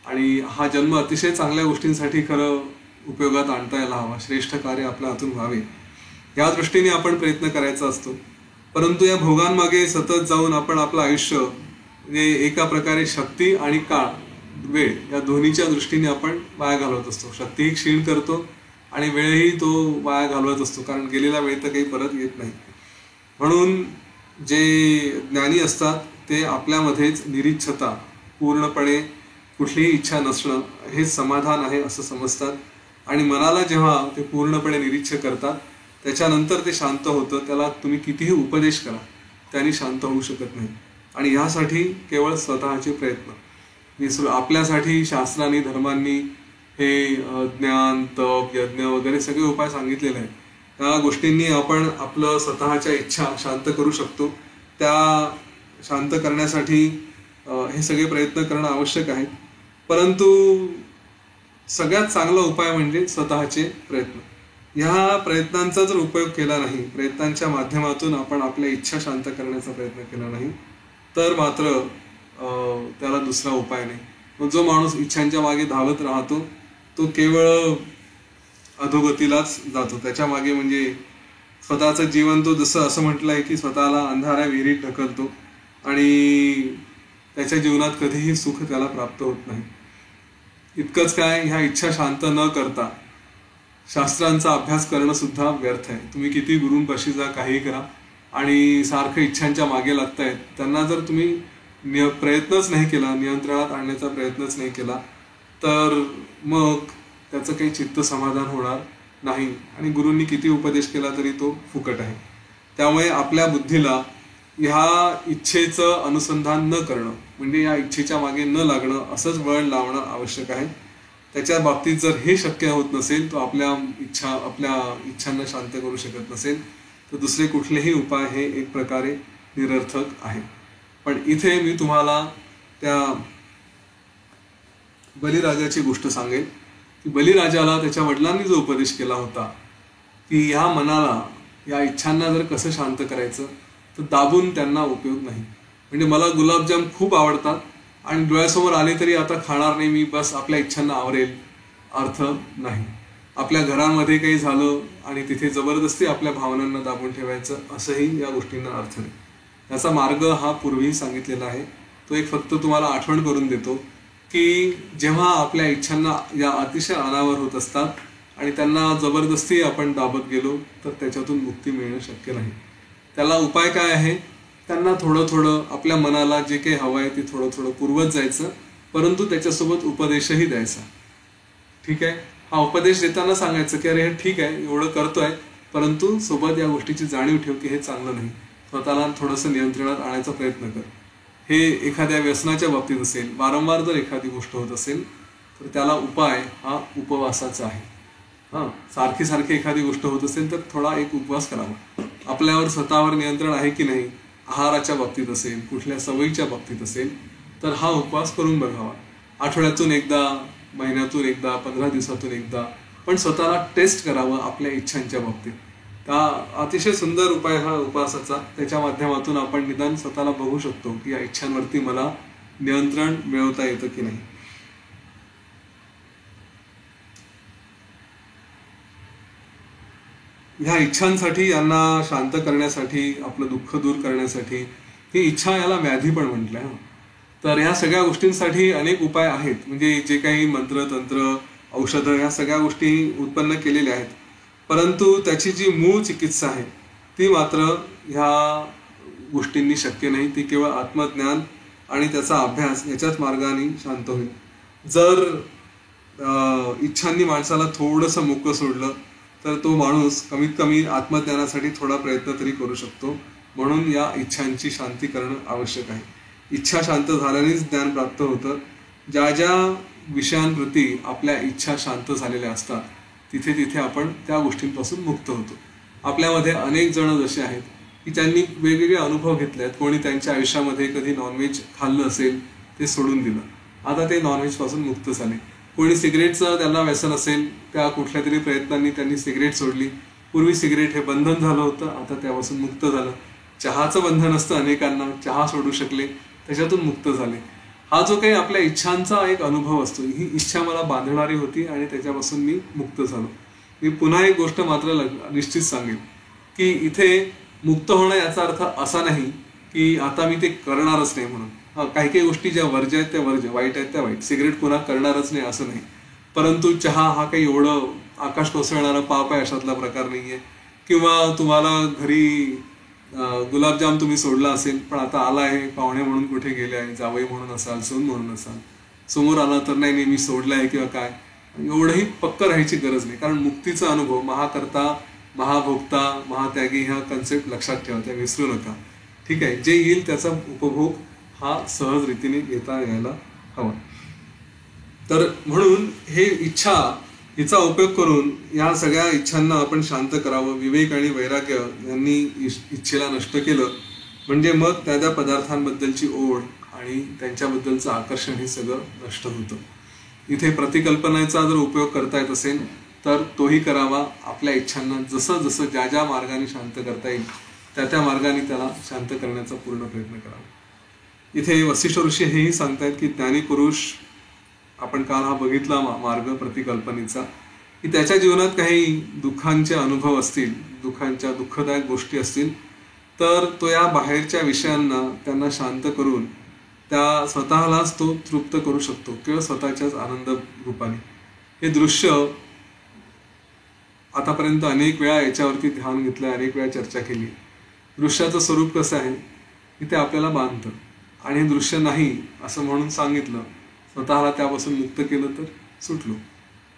आणि हा जन्म अतिशय चांगल्या गोष्टींसाठी खरं उपयोगात आणता यायला हवा. श्रेष्ठ कार्य आपल्या हातून व्हावे या दृष्टीने आपण प्रयत्न करायचा असतो. परंतु या भोगांमागे सतत जाऊन आपण आपलं आयुष्य म्हणजे एका प्रकारे शक्ती आणि काळ वेळ या दोन्हीच्या दृष्टीने आपण वाया घालवत असतो. शक्तीही क्षीण करतो आणि वेळही तो वाया घालवत असतो, कारण गेलेला वेळ तर काही परत येत नाही. म्हणून जे ज्ञानी असतात ते आपल्यामध्येच निरीच्छता, पूर्णपणे कुठलीही इच्छा नसणं हेच समाधान आहे असं समजतात, आणि मनाला जेव्हा ते पूर्णपणे निरीच्छ करतात त्याच्यानंतर ते शांत होतं. त्याला तुम्ही कितीही उपदेश करा त्यांनी शांत होऊ शकत नाही. आणि ह्यासाठी केवळ स्वतःचे प्रयत्न, आपल्यासाठी शास्त्रांनी धर्मांनी हे ज्ञान, तप, यज्ञ वगैरे सगळे उपाय सांगितलेले आहेत. त्या गोष्टींनी आपण आपलं स्वतःच्या इच्छा शांत करू शकतो. त्या शांत करण्यासाठी हे सगळे प्रयत्न करणं आवश्यक आहे. परंतु सगळ्यात चांगला उपाय म्हणजे स्वतःचे प्रयत्न. ह्या प्रयत्नांचा जर उपयोग केला नाही, प्रयत्नांच्या माध्यमातून आपण आपल्या इच्छा शांत करण्याचा प्रयत्न केला नाही, तर मात्र त्याला दुसरा उपाय नाही. मग जो माणूस इच्छांच्या मागे धावत राहतो तो केवळ अधोगतीलाच जातो. त्याच्या मागे म्हणजे स्वतःचं जीवन तो जसं असं म्हटलं आहे की स्वतःला अंधाऱ्या विहिरीत ढकलतो, आणि त्याच्या जीवनात कधीही सुख त्याला प्राप्त होत नाही. इतकंच काय, ह्या इच्छा शांत न करता शास्त्रांचा अभ्यास करणं सुद्धा व्यर्थ आहे. तुम्ही किती गुरूंपाशी जा, काही करा, आणि सारखं इच्छांच्या मागे लागतायत, त्यांना जर तुम्ही प्रयत्नच नाही केला, नियंत्रणात आणण्याचा प्रयत्नच नाही केला, तर मग त्याचं काही चित्त समाधान होणार नाही, आणि गुरूंनी किती उपदेश केला तरी तो फुकट आहे. त्यामुळे आपल्या बुद्धीला ह्या इच्छेचं अनुसंधान न करणं, म्हणजे या इच्छेच्या मागे न लागणं, असंच वळण लावणं आवश्यक आहे. त्याच्या बाबतीत जर हे शक्य होत नसेल, तो आपल्या इच्छांना शांत करू शकत नसेल, तर दुसरे कुठलेही उपाय हे एक प्रकारे निरर्थक आहे. पण इथे मी तुम्हाला त्या बलिराजाची गोष्ट सांगेन की बलिराजाला त्याच्या वडिलांनी जो उपदेश केला होता की ह्या मनाला, या इच्छांना जर कसं शांत करायचं, तर दाबून त्यांना उपयोग नाही. म्हणजे मला गुलाबजाम खूप आवडतात आणि डोळ्यासमोर आले तरी आता खाणार नाही मी, बस आपल्या इच्छांना आवरेल, अर्थ नाही. आपल्या घरामध्ये काही झालं आणि तिथे जबरदस्ती आपल्या भावनांना दाबून ठेवायचं, असंही या गोष्टींना अर्थ नाही. याचा मार्ग हा पूर्वीही सांगितलेला आहे. तो एक फक्त तुम्हाला आठवण करून देतो की जेव्हा आपल्या इच्छांना या अतिशय अनावर होत असतात आणि त्यांना जबरदस्ती आपण दाबत गेलो, तर त्याच्यातून मुक्ती मिळणं शक्य नाही. त्याला उपाय काय आहे, त्यांना थोडं थोडं आपल्या मनाला जे काही हवं आहे ते थोडं थोडं पुरवत जायचं, परंतु त्याच्यासोबत उपदेशही द्यायचा. ठीक आहे, हा उपदेश देताना सांगायचं की अरे हे ठीक आहे, एवढं करतोय, परंतु सोबत या गोष्टीची जाणीव ठेव की हे चांगलं नाही, स्वतःला थोडंसं नियंत्रणात आणायचा प्रयत्न कर. हे एखाद्या व्यसनाच्या बाबतीत असेल, वारंवार जर एखादी गोष्ट होत असेल, तर त्याला उपाय हा उपवासाचा आहे. सारखी सारखी एखादी गोष्ट होत असेल तर थोडा एक उपवास करावा. आपल्यावर स्वतःवर नियंत्रण आहे की नाही, आहाराच्या बाबतीत असेल, कुठल्या सवयीच्या बाबतीत असेल, तर हा उपवास करून बघावा. आठवड्यातून एकदा, महिन्यातून एकदा, 15 दिवसातून एकदा, पण स्वतःला टेस्ट करावं आपल्या इच्छांच्या बाबतीत. हा अतिशय सुंदर उपाय हा उपवासाचा. त्याच्या माध्यमातून आपण निदान स्वतःला बघू शकतो की या इच्छांवरती मला नियंत्रण मिळवता येतं की नाही. ह्या इच्छांसाठी, यांना शांत करण्यासाठी, आपलं दुःख दूर करण्यासाठी, ही इच्छा याला व्याधी पण म्हटलंय. तर ह्या सगळ्या गोष्टींसाठी अनेक उपाय आहेत. म्हणजे जे काही मंत्र, तंत्र, औषधं, ह्या सगळ्या गोष्टी उत्पन्न केलेल्या आहेत, परंतु त्याची जी मूळ चिकित्सा आहे ती मात्र ह्या गोष्टींनी शक्य नाही. ती केवळ आत्मज्ञान आणि त्याचा अभ्यास याच्याच मार्गाने शांत होईल. जर इच्छांनी माणसाला थोडंसं मोकळं सोडलं तर तो माणूस कमीत कमी आत्मज्ञानासाठी थोडा प्रयत्न तरी करू शकतो. म्हणून या इच्छांची शांती करणं आवश्यक आहे. इच्छा शांत झाल्यानेच ज्ञान प्राप्त होतं. ज्या ज्या विषयांप्रती आपल्या इच्छा शांत झालेल्या असतात तिथे तिथे आपण त्या गोष्टींपासून मुक्त होतो. आपल्यामध्ये अनेक जण जसे आहेत की त्यांनी वेगवेगळे अनुभव घेतले आहेत. कोणी त्यांच्या आयुष्यामध्ये कधी नॉनव्हेज खाल्लं असेल, ते सोडून दिलं. आता ते नॉनव्हेज पासून मुक्त झाले. कोणी सिगरेटचं त्यांना व्यसन असेल, त्या कुठल्या तरी प्रयत्नांनी त्यांनी सिगरेट सोडली. पूर्वी सिगरेट हे बंधन झालं होतं, आता त्यापासून मुक्त झालं. चहाचं बंधन असतं अनेकांना, चहा सोडू शकले, त्याच्यातून मुक्त झाले. हा जो काही आपल्या इच्छांचा एक अनुभव असतो, ही इच्छा मला बांधणारी होती आणि त्याच्यापासून मी मुक्त झालो. मी पुन्हा एक गोष्ट मात्र निश्चित सांगेन की इथे मुक्त होणं याचा अर्थ असा नाही की आता मी ते करणारच नाही म्हणून. काही काही गोष्टी ज्या वर्ज्य आहेत त्या वर्ज्य, वाईट आहेत त्या वाईट, सिगरेट पुन्हा करणारच नाही असं नाही. परंतु चहा हा काही एवढं आकाश कोसळणारा पाप आहे अशातला प्रकार नाहीये. किंवा तुम्हाला घरी गुलाबजाम तुम्ही सोडला असेल, पण आता आला आहे पाहुणे म्हणून कुठे गेले आहे, जावई म्हणून असाल, सून म्हणून असाल, समोर आला तर नाही नाही मी सोडलं आहे किंवा काय, एवढंही पक्क राहायची गरज नाही. कारण मुक्तीचा अनुभव, महाकर्ता, महाभोक्ता, महात्यागी ह्या कन्सेप्ट लक्षात ठेवा, त्या विसरू नका. ठीक आहे, जे येईल त्याचा उपभोग हा सहज रीतीने घेता यायला हवा. तर म्हणून हे इच्छा, हिचा उपयोग करून या सगळ्या इच्छांना आपण शांत करावं. विवेक आणि वैराग्य यांनी इच्छेला नष्ट केलं म्हणजे मग त्या पदार्थांबद्दलची ओढ आणि त्यांच्याबद्दलचं आकर्षण हे सगळं नष्ट होतं. इथे प्रतिकल्पनेचा जर उपयोग करता येत असेल तर तोही करावा. आपल्या इच्छांना जसं जसं ज्या ज्या मार्गाने शांत करता येईल त्या त्या मार्गाने त्याला शांत करण्याचा पूर्ण प्रयत्न करावा. इथे वसिष्ठ ऋषी हेही सांगतायत की ज्ञानी पुरुष, आपण काल हा बघितला मार्ग प्रतिकल्पनेचा, की त्याच्या जीवनात काही दुःखांचे अनुभव असतील, दुःखदायक गोष्टी असतील, तर तो या बाहेरच्या विषयांना त्यांना शांत करून त्या स्वतःलाच तो तृप्त करू शकतो केवळ स्वतःच्याच आनंद रूपाने. हे दृश्य आतापर्यंत अनेक वेळा याच्यावरती ध्यान घेतलं, अनेक वेळा चर्चा केली. दृश्याचं स्वरूप कसं आहे की ते आपल्याला बांधतं आणि हे दृश्य नाही असं म्हणून सांगितलं, स्वतःला त्यापासून मुक्त केलं तर सुटलो.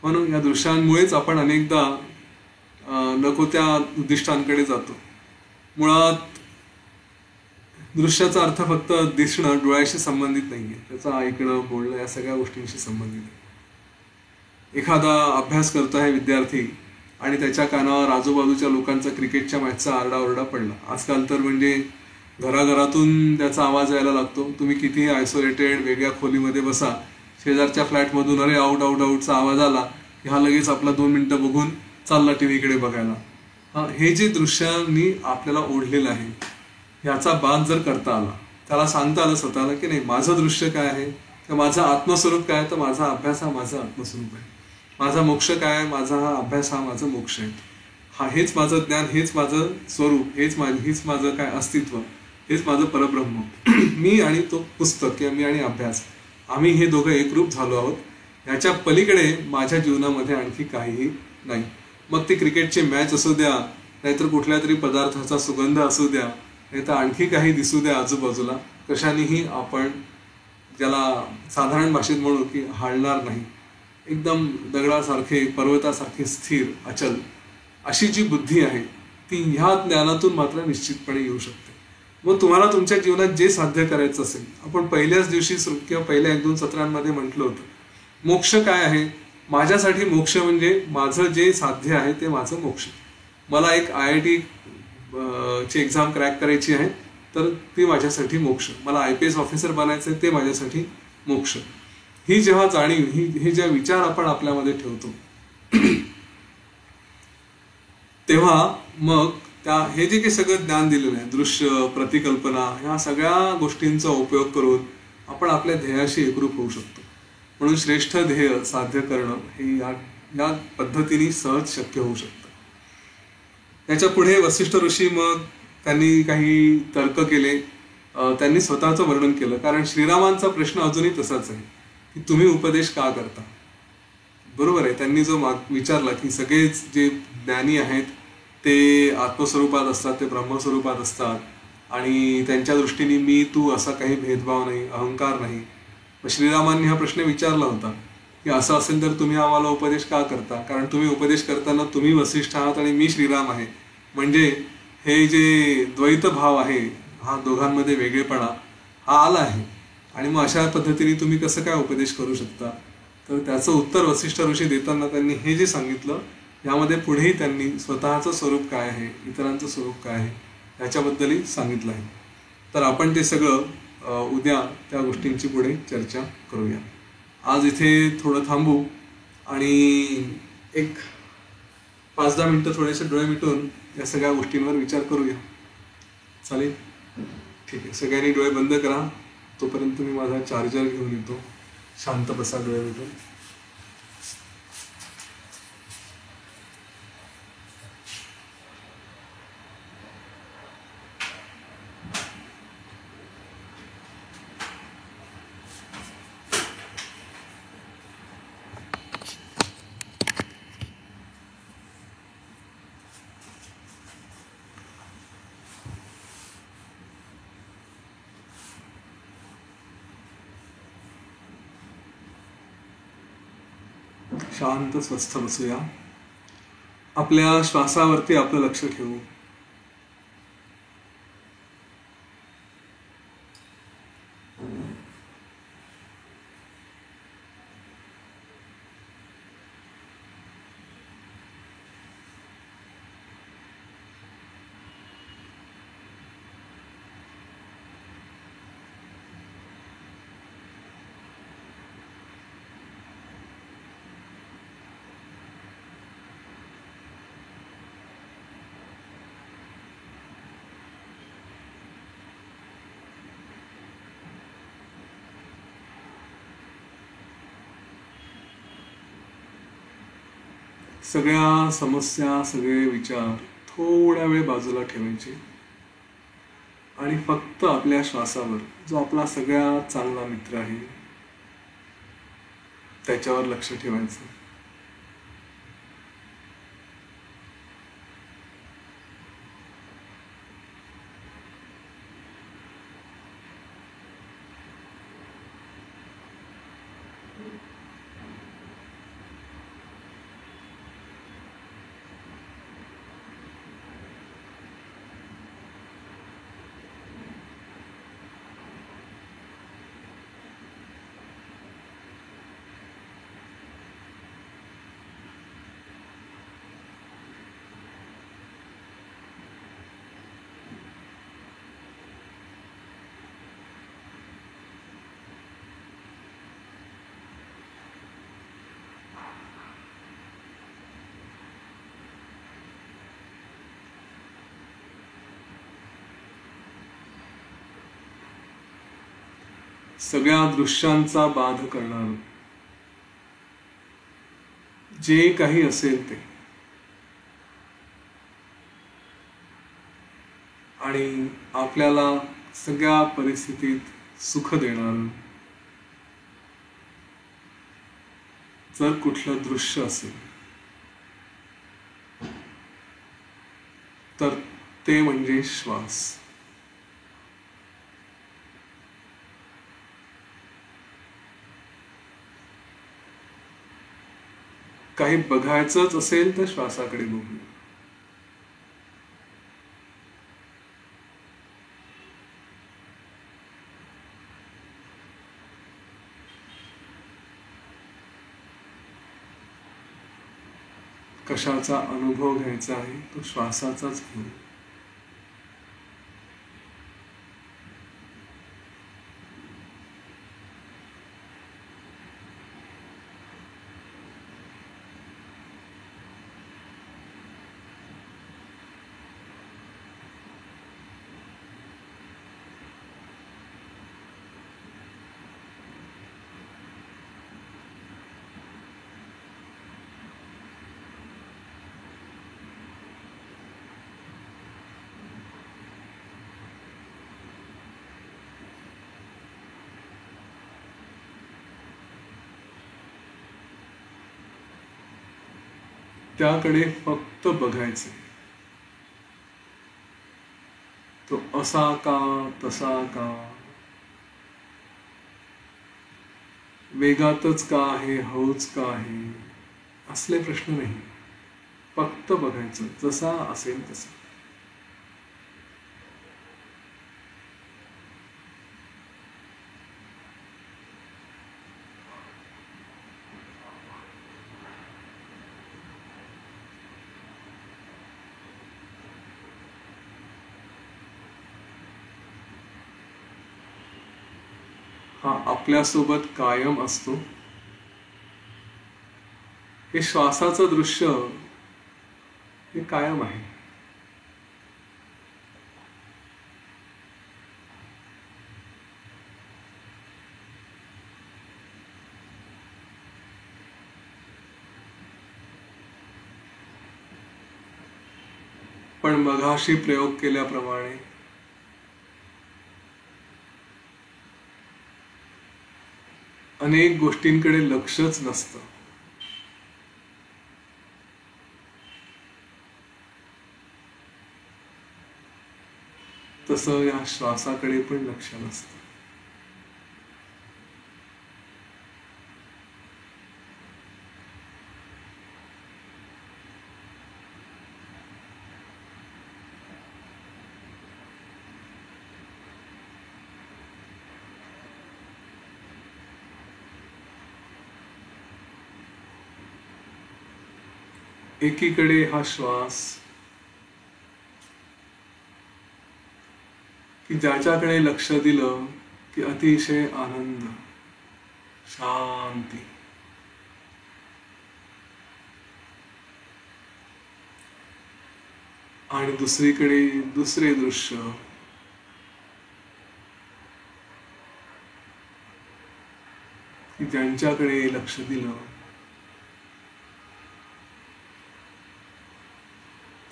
म्हणून या दृश्यांमुळेच आपण अनेकदा नको त्या उद्दिष्टांकडे जातो. मुळात दृश्याचा अर्थ फक्त दिसणं, डोळ्याशी संबंधित नाहीये, त्याचं ऐकणं, बोलणं या सगळ्या गोष्टींशी संबंधित आहे. एखादा अभ्यास करतो आहे विद्यार्थी आणि त्याच्या कानावर आजूबाजूच्या लोकांचा क्रिकेटच्या मॅचचा आरडाओरडा पडला. आजकाल तर म्हणजे घराघरातून त्याचा आवाज यायला लागतो. तुम्ही कितीही आयसोलेटेड वेगळ्या खोलीमध्ये बसा, शेजारच्या फ्लॅटमधून अरे आऊट आऊट आऊटचा आवाज आला की हा लगेच आपला 2 मिनिटं बघून चालला टीव्हीकडे बघायला. हे जे दृश्यांनी आपल्याला ओढलेलं आहे ह्याचा बांध जर करता आला, त्याला सांगता आलं स्वतःला की नाही माझं दृश्य काय आहे, तर माझं आत्मस्वरूप काय आहे, तर माझा अभ्यास हा माझं आत्मस्वरूप आहे. माझा मोक्ष काय आहे, माझा हा अभ्यास हा माझं मोक्ष आहे. हेच माझं ज्ञान, हेच माझं स्वरूप, हेच माझं काय अस्तित्व, हेच माझं परब्रह्म. मी आणि तो पुस्तक किंवा मी आणि अभ्यास, आम्ही हे दोघं एकरूप झालो आहोत. ह्याच्या पलीकडे माझ्या जीवनामध्ये आणखी काहीही नाही. मग ती क्रिकेटची मॅच असू द्या, नाहीतर कुठल्या तरी पदार्थाचा सुगंध असू द्या, नाही तर आणखी काही दिसू द्या आजूबाजूला, कशानेही आपण ज्याला साधारण भाषेत म्हणू की हालणार नाही, एकदम दगडासारखे, पर्वतासारखे स्थिर, अचल अशी जी बुद्धी आहे ती ह्या ज्ञानातून मात्र निश्चितपणे येऊ शकते. मग तुम्हाला तुमच्या जीवनात जे साध्य करायचं असेल, आपण पहिल्याच दिवशी किंवा पहिल्या 1-2 सत्रांमध्ये म्हटलं होतं, मोक्ष काय आहे. माझ्यासाठी मोक्ष म्हणजे माझं जे साध्य आहे ते माझं मोक्ष. मला एक IIT ची एक्झाम क्रॅक करायची आहे तर ती माझ्यासाठी मोक्ष. मला IPS ऑफिसर बनायचं आहे ते माझ्यासाठी मोक्ष. ही जेव्हा जाणीव, हे जे विचार आपण आपल्यामध्ये ठेवतो तेव्हा मग हे जे काही सगळं ज्ञान दिलेलं आहे, दृश्य, प्रतिकल्पना, ह्या सगळ्या गोष्टींचा उपयोग करून आपण आपल्या ध्येयाशी एकरूप होऊ शकतो. म्हणून श्रेष्ठ ध्येय साध्य करणं हे या पद्धतीने सहज शक्य होऊ शकतं. त्याच्या पुढे वसिष्ठ ऋषी मग त्यांनी काही तर्क केले, त्यांनी स्वतःचं वर्णन केलं. कारण श्रीरामांचा प्रश्न अजूनही तसाच आहे की तुम्ही उपदेश का करता. बरोबर आहे, त्यांनी जो विचारला की सगळेच जे ज्ञानी आहेत ते आत्मस्वरूपात असतात, ते ब्रह्मस्वरूपात असतात आणि त्यांच्या दृष्टीने मी तू असा काही भेदभाव नाही, अहंकार नाही. मग श्रीरामांनी हा प्रश्न विचारला होता की असं असेल तर तुम्ही आम्हाला उपदेश का करता. कारण तुम्ही उपदेश करताना तुम्ही वसिष्ठ आहात आणि मी श्रीराम आहे, म्हणजे हे जे द्वैत भाव आहे, हा दोघांमध्ये वेगळेपणा हा आला आहे आणि मग अशा पद्धतीने तुम्ही कसं काय उपदेश करू शकता. तर त्याचं उत्तर वसिष्ठ ऋषी देताना त्यांनी हे जे सांगितलं यामध्ये पुढेही त्यांनी स्वतःचं स्वरूप काय आहे, इतरांचं स्वरूप काय आहे याच्याबद्दलही सांगितलं आहे. तर आपण ते सगळं उद्या त्या गोष्टींची पुढे चर्चा करूया. आज इथे थोडं थांबू आणि एक 5-10 मिनिटं थोडेसे डोळे मिटून या सगळ्या गोष्टींवर विचार करूया. चालेल? ठीक आहे. सगळ्यांनी डोळे बंद करा. तोपर्यंत मी माझा चार्जर घेऊन येतो. शांत बसा डोळे मिटून. शांत स्वस्थ बसूया. आपल्या श्वासावरती आपलं लक्ष ठेवू. सगळ्या समस्या, सगळे विचार थोड्या वेळ बाजूला ठेवायचे आणि फक्त आपल्या श्वासावर, जो आपला सगळ्यात चांगला मित्र आहे, त्याच्यावर लक्ष ठेवायचं. सगळ्या दृश्यांचा बाध करणार जे काही असेल ते, आणि आपल्याला सगळ्या परिस्थितीत सुख देणार जर कुठलं दृश्य असेल तर ते म्हणजे श्वास. काही बघायचंच असेल तर श्वासाकडे बघू. कशाचा अनुभव घ्यायचा आहे तो श्वासाचाच घेऊ. त्याकडे फक्त बघायचे. तो असा का, तसा का, वेगातच का आहे, हळूच का आहे, असले प्रश्न नाही. फक्त बघायचं जसा असेल तसा. हा आपल्यासोबत कायम असतो. हे श्वासाचं दृश्य हे कायम आहे. पण मघाशी प्रयोग केल्याप्रमाणे अनेक गोष्टींकडे लक्षच नसतं. तसं या श्वासाकडे पण लक्ष नसतं. एकीकडे हा श्वास की ज्याच्याकडे लक्ष दिलं की अतिशय आनंद, शांती. आणि दुसरीकडे दुसरे दृश्य की ज्यांच्याकडे लक्ष दिलं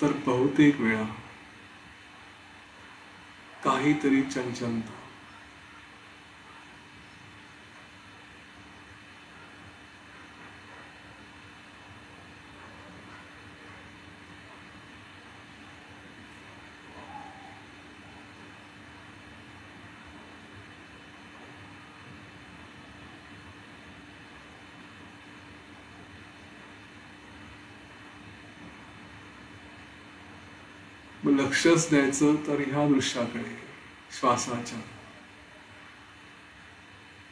तर बहुतेक वेळा काहीतरी चंचलता, मग लक्षच द्यायचं तर ह्या दृश्याकडे, श्वासाच्या.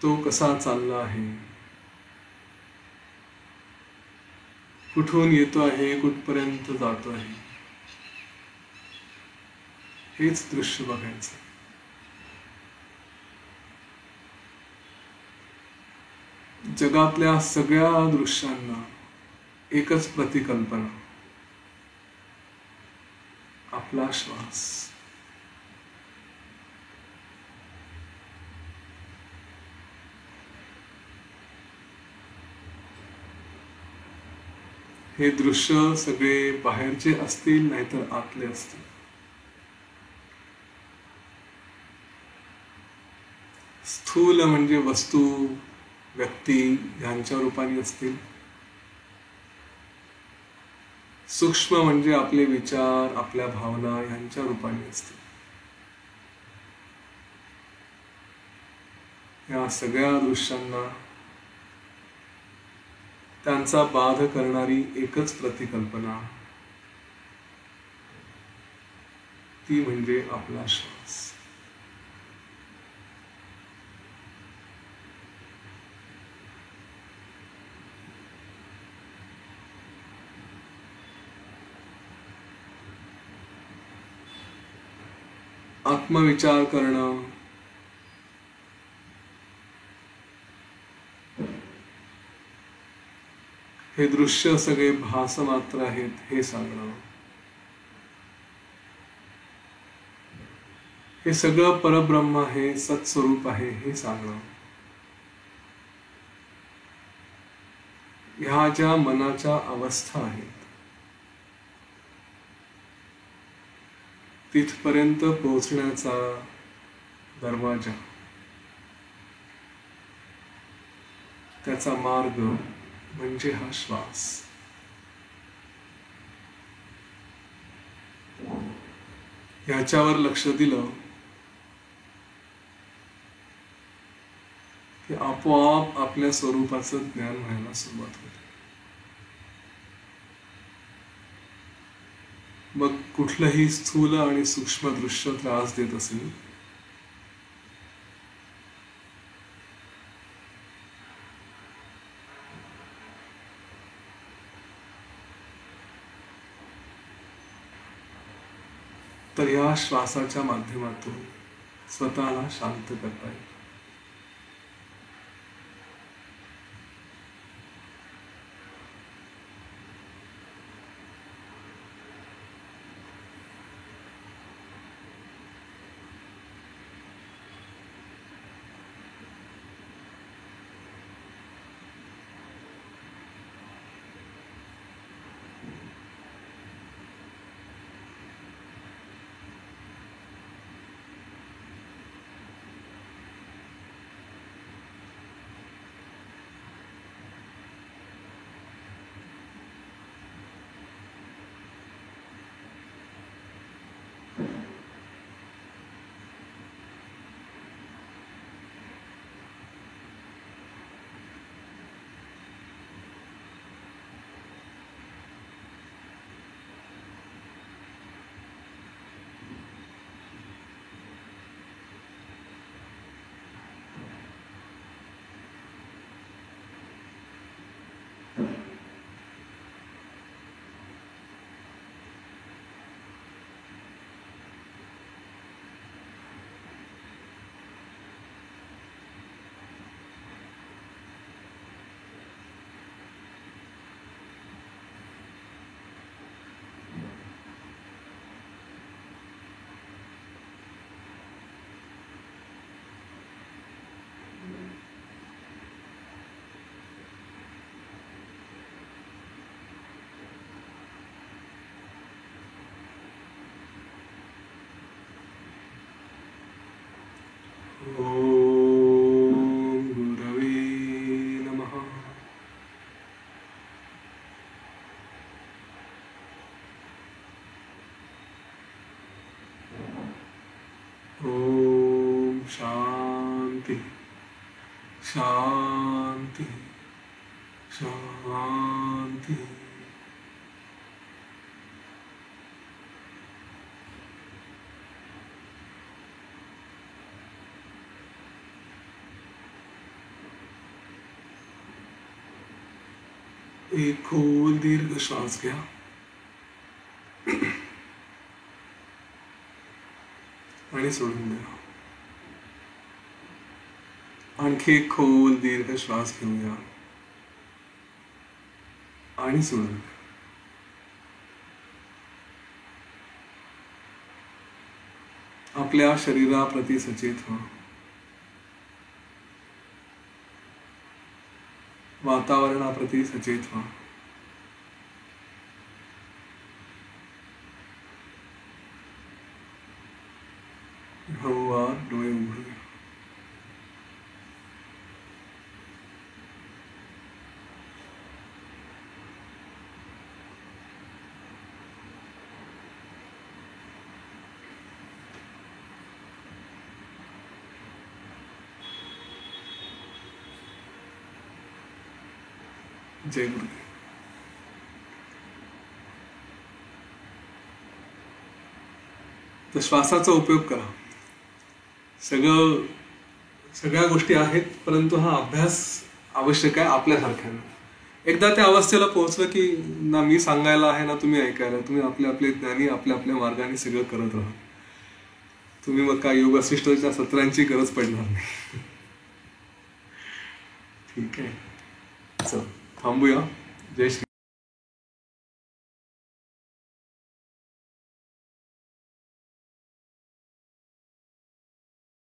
तो कसा चालला आहे, कुठून येतो आहे, कुठपर्यंत जातो आहे, हेच दृश्य बघायचं. जगातल्या सगळ्या दृश्यांना एकच प्रतिकल्पना, आपला श्वास. हे दृश्य सगळे बाहेरचे असतील नाहीतर आतले असतील. स्थूल म्हणजे वस्तू, व्यक्ती यांच्या रूपाने असतील. सूक्ष्म म्हणजे आपले विचार, आपल्या भावना यांच्या रूपाने असतील. या सगळ्या दृश्यांना त्यांचा बाध करणारी एकच प्रतिकल्पना, ती म्हणजे आपला श्वास. आत्मविचार करणं, हे दृश्य सगळे भास मात्र आहेत हे सांगणं, हे सगळं परब्रह्म आहे, सत्स्वरूप आहे हे सांगणं, ह्या ज्या मनाच्या अवस्था आहेत तिथपर्यंत पोहोचण्याचा दरवाजा, त्याचा मार्ग म्हणजे हा श्वास. ह्याच्यावर लक्ष दिलं की आपोआप आपल्या स्वरूपाचं ज्ञान व्हायला सुरुवात होते. मग कुठलंही स्थूल आणि सूक्ष्म दृश्य त्रास देत असेल तर या श्वासाच्या माध्यमातून स्वतःला शांत करता येईल. ओम गुरवे नमः. ओम शांति शांति शांति. एक खोल दीर्घ श्वास घ्या आणि सोडून द्या. आणखी एक खोल दीर्घ श्वास घेऊया आणि सोडून द्या. आपल्या शरीराप्रती सचेत व्हा. वातावरणाप्रती सचेत व्हा. हळूवार डोळे उघडूया. जय गुरुदेव. तर श्वासाचा उपयोग करा. सगळ्या गोष्टी आहेत, परंतु हा अभ्यास आवश्यक आहे आपल्यासारख्यांना. एकदा त्या अवस्थेला पोहोचलं की ना मी सांगायला आहे ना तुम्ही ऐकायला. तुम्ही आपले ज्ञानी आपल्या मार्गाने सगळं करत राहा. तुम्ही मग काय योग वसिष्ठच्या सत्रांची गरज पडणार नाही. ठीक आहे, चल थांबूया. जय श्री.